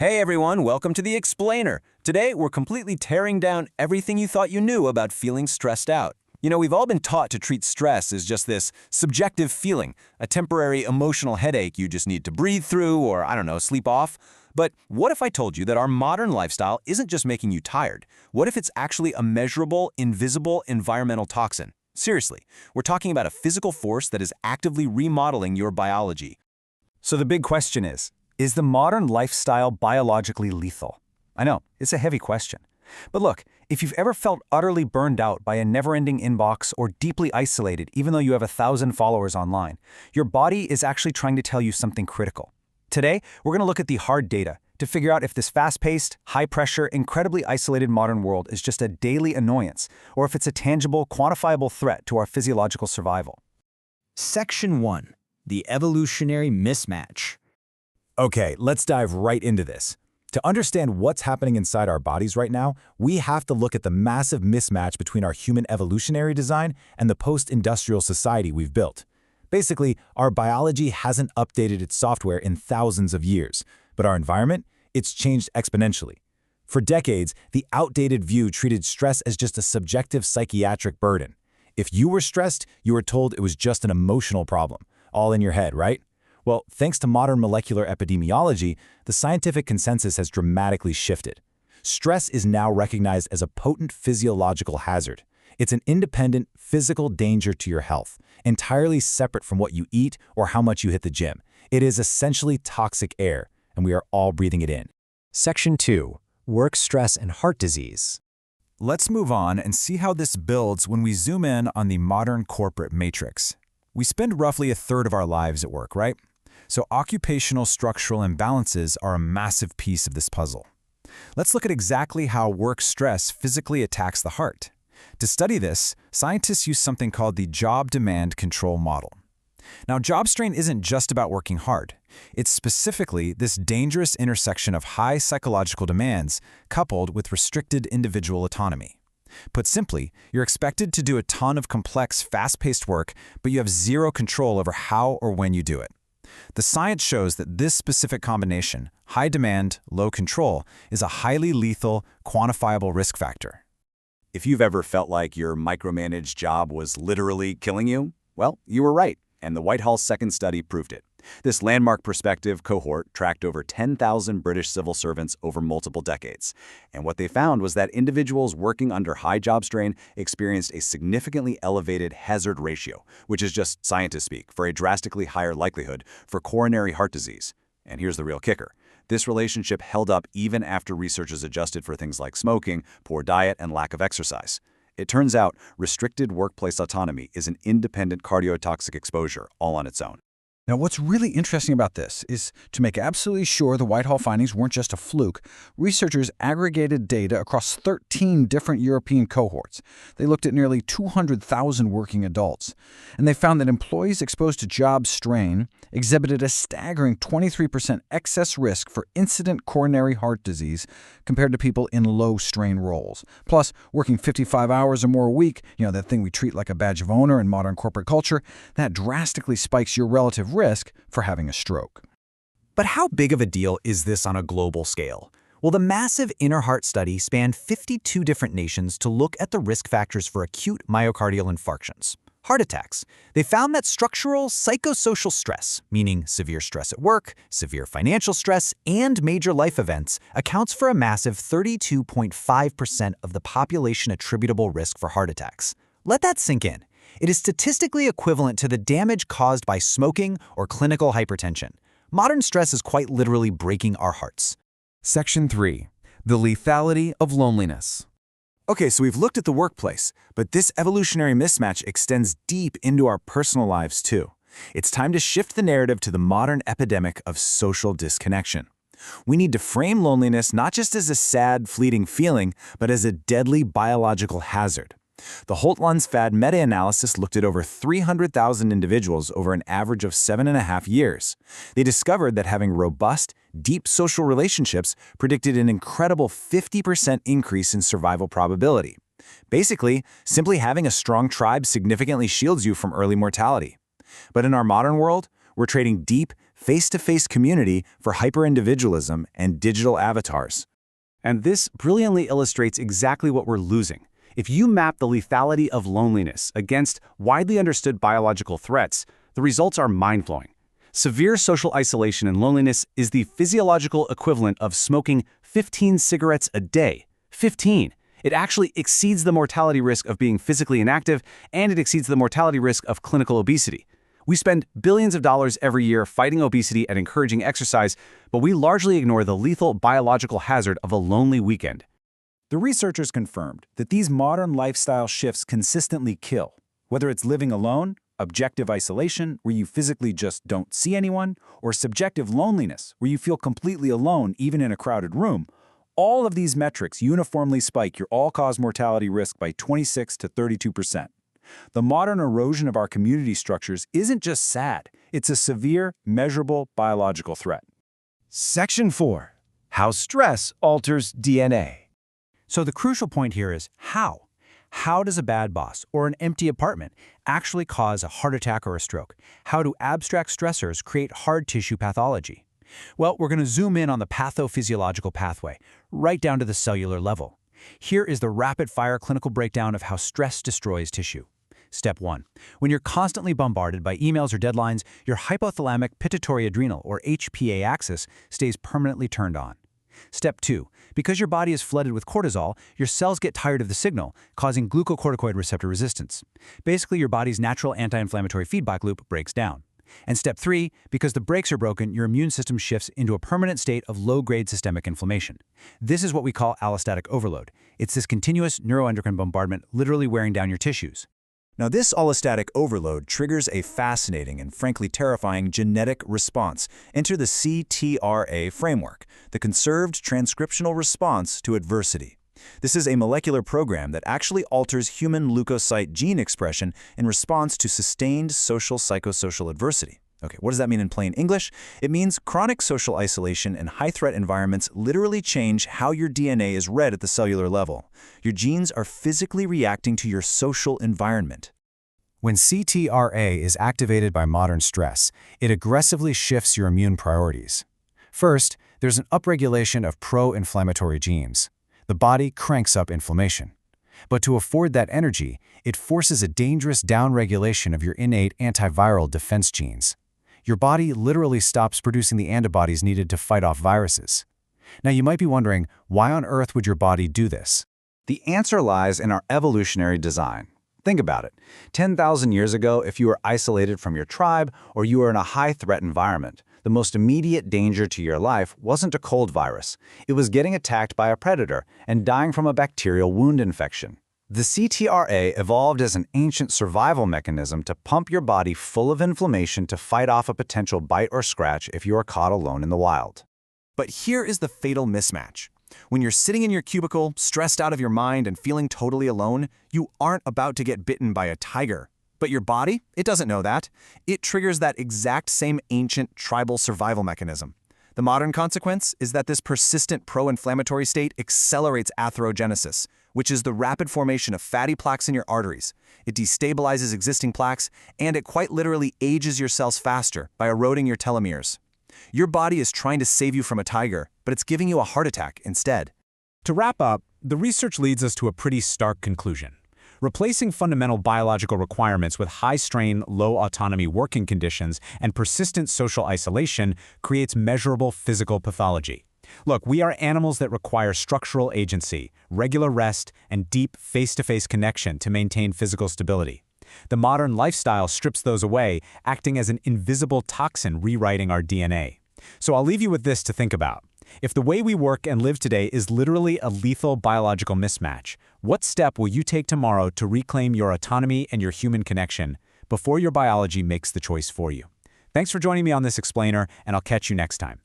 Hey everyone, welcome to The Explainer. Today, we're completely tearing down everything you thought you knew about feeling stressed out. We've all been taught to treat stress as just this subjective feeling, a temporary emotional headache you just need to breathe through or, sleep off. But what if I told you that our modern lifestyle isn't just making you tired? What if it's actually a measurable, invisible environmental toxin? Seriously, we're talking about a physical force that is actively remodeling your biology. So the big question is the modern lifestyle biologically lethal? I know, it's a heavy question. But look, if you've ever felt utterly burned out by a never-ending inbox or deeply isolated even though you have 1,000 followers online, your body is actually trying to tell you something critical. Today, we're going to look at the hard data to figure out if this fast-paced, high-pressure, incredibly isolated modern world is just a daily annoyance, or if it's a tangible, quantifiable threat to our physiological survival. Section 1. The evolutionary mismatch. Okay, let's dive right into this. To understand what's happening inside our bodies right now, we have to look at the massive mismatch between our human evolutionary design and the post-industrial society we've built. Basically, our biology hasn't updated its software in thousands of years, but our environment, it's changed exponentially. For decades, the outdated view treated stress as just a subjective psychiatric burden. If you were stressed, you were told it was just an emotional problem, all in your head, right? Well, thanks to modern molecular epidemiology, the scientific consensus has dramatically shifted. Stress is now recognized as a potent physiological hazard. It's an independent, physical danger to your health, entirely separate from what you eat or how much you hit the gym. It is essentially toxic air, and we are all breathing it in. Section 2. Work stress and heart disease. Let's move on and see how this builds when we zoom in on the modern corporate matrix. We spend roughly a third of our lives at work, right? So occupational structural imbalances are a massive piece of this puzzle. Let's look at exactly how work stress physically attacks the heart. To study this, scientists use something called the job demand control model. Now, job strain isn't just about working hard. It's specifically this dangerous intersection of high psychological demands coupled with restricted individual autonomy. Put simply, you're expected to do a ton of complex, fast-paced work, but you have zero control over how or when you do it. The science shows that this specific combination, high demand, low control, is a highly lethal, quantifiable risk factor. If you've ever felt like your micromanaged job was literally killing you, well, you were right, and the Whitehall's second study proved it. This landmark perspective cohort tracked over 10,000 British civil servants over multiple decades. And what they found was that individuals working under high job strain experienced a significantly elevated hazard ratio, which is just scientist speak for a drastically higher likelihood for coronary heart disease. And here's the real kicker. This relationship held up even after researchers adjusted for things like smoking, poor diet, and lack of exercise. It turns out restricted workplace autonomy is an independent cardiotoxic exposure all on its own. Now, what's really interesting about this is to make absolutely sure the Whitehall findings weren't just a fluke, researchers aggregated data across 13 different European cohorts. They looked at nearly 200,000 working adults, and they found that employees exposed to job strain exhibited a staggering 23% excess risk for incident coronary heart disease compared to people in low-strain roles. Plus, working 55 hours or more a week, that thing we treat like a badge of honor in modern corporate culture, that drastically spikes your relative risk for having a stroke. But how big of a deal is this on a global scale? Well, the massive Inner Heart study spanned 52 different nations to look at the risk factors for acute myocardial infarctions, heart attacks. They found that structural psychosocial stress, meaning severe stress at work, severe financial stress, and major life events, accounts for a massive 32.5% of the population-attributable risk for heart attacks. Let that sink in. It is statistically equivalent to the damage caused by smoking or clinical hypertension. Modern stress is quite literally breaking our hearts. Section 3. The lethality of loneliness. Okay, so we've looked at the workplace, but this evolutionary mismatch extends deep into our personal lives too. It's time to shift the narrative to the modern epidemic of social disconnection. We need to frame loneliness not just as a sad, fleeting feeling, but as a deadly biological hazard. The Holt-Lunsford meta-analysis looked at over 300,000 individuals over an average of 7.5 years. They discovered that having robust, deep social relationships predicted an incredible 50% increase in survival probability. Basically, simply having a strong tribe significantly shields you from early mortality. But in our modern world, we're trading deep, face-to-face community for hyper-individualism, and digital avatars. And this brilliantly illustrates exactly what we're losing. If you map the lethality of loneliness against widely understood biological threats, the results are mind-blowing. Severe social isolation and loneliness is the physiological equivalent of smoking 15 cigarettes a day. 15! It actually exceeds the mortality risk of being physically inactive, and it exceeds the mortality risk of clinical obesity. We spend billions of dollars every year fighting obesity and encouraging exercise, but we largely ignore the lethal biological hazard of a lonely weekend. The researchers confirmed that these modern lifestyle shifts consistently kill, whether it's living alone, objective isolation, where you physically just don't see anyone, or subjective loneliness, where you feel completely alone even in a crowded room. All of these metrics uniformly spike your all-cause mortality risk by 26 to 32%. The modern erosion of our community structures isn't just sad, it's a severe, measurable biological threat. Section 4. How stress alters DNA. So the crucial point here is how. How does a bad boss or an empty apartment actually cause a heart attack or a stroke? How do abstract stressors create hard tissue pathology? Well, we're going to zoom in on the pathophysiological pathway, right down to the cellular level. Here is the rapid-fire clinical breakdown of how stress destroys tissue. Step 1. When you're constantly bombarded by emails or deadlines, your hypothalamic pituitary adrenal, or HPA axis, stays permanently turned on. Step 2. Because your body is flooded with cortisol, your cells get tired of the signal, causing glucocorticoid receptor resistance. Basically, your body's natural anti-inflammatory feedback loop breaks down. And step 3, because the brakes are broken, your immune system shifts into a permanent state of low-grade systemic inflammation. This is what we call allostatic overload. It's this continuous neuroendocrine bombardment literally wearing down your tissues. Now, this allostatic overload triggers a fascinating and frankly terrifying genetic response. Enter the CTRA framework, the conserved transcriptional response to adversity. This is a molecular program that actually alters human leukocyte gene expression in response to sustained social psychosocial adversity. Okay, what does that mean in plain English? It means chronic social isolation and high-threat environments literally change how your DNA is read at the cellular level. Your genes are physically reacting to your social environment. When CTRA is activated by modern stress, it aggressively shifts your immune priorities. First, there's an upregulation of pro-inflammatory genes. The body cranks up inflammation. But to afford that energy, it forces a dangerous downregulation of your innate antiviral defense genes. Your body literally stops producing the antibodies needed to fight off viruses. Now, you might be wondering, why on earth would your body do this? The answer lies in our evolutionary design. Think about it. 10,000 years ago, if you were isolated from your tribe or you were in a high-threat environment, the most immediate danger to your life wasn't a cold virus. It was getting attacked by a predator and dying from a bacterial wound infection. The CTRA evolved as an ancient survival mechanism to pump your body full of inflammation to fight off a potential bite or scratch if you are caught alone in the wild. But here is the fatal mismatch. When you're sitting in your cubicle, stressed out of your mind and feeling totally alone, you aren't about to get bitten by a tiger. But your body, it doesn't know that. It triggers that exact same ancient tribal survival mechanism. The modern consequence is that this persistent pro-inflammatory state accelerates atherogenesis, which is the rapid formation of fatty plaques in your arteries. It destabilizes existing plaques, and it quite literally ages your cells faster by eroding your telomeres. Your body is trying to save you from a tiger, but it's giving you a heart attack instead. To wrap up, the research leads us to a pretty stark conclusion. Replacing fundamental biological requirements with high-strain, low-autonomy working conditions and persistent social isolation creates measurable physical pathology. Look, we are animals that require structural agency, regular rest, and deep face-to-face connection to maintain physical stability. The modern lifestyle strips those away, acting as an invisible toxin rewriting our DNA. So I'll leave you with this to think about. If the way we work and live today is literally a lethal biological mismatch, what step will you take tomorrow to reclaim your autonomy and your human connection before your biology makes the choice for you? Thanks for joining me on this explainer, and I'll catch you next time.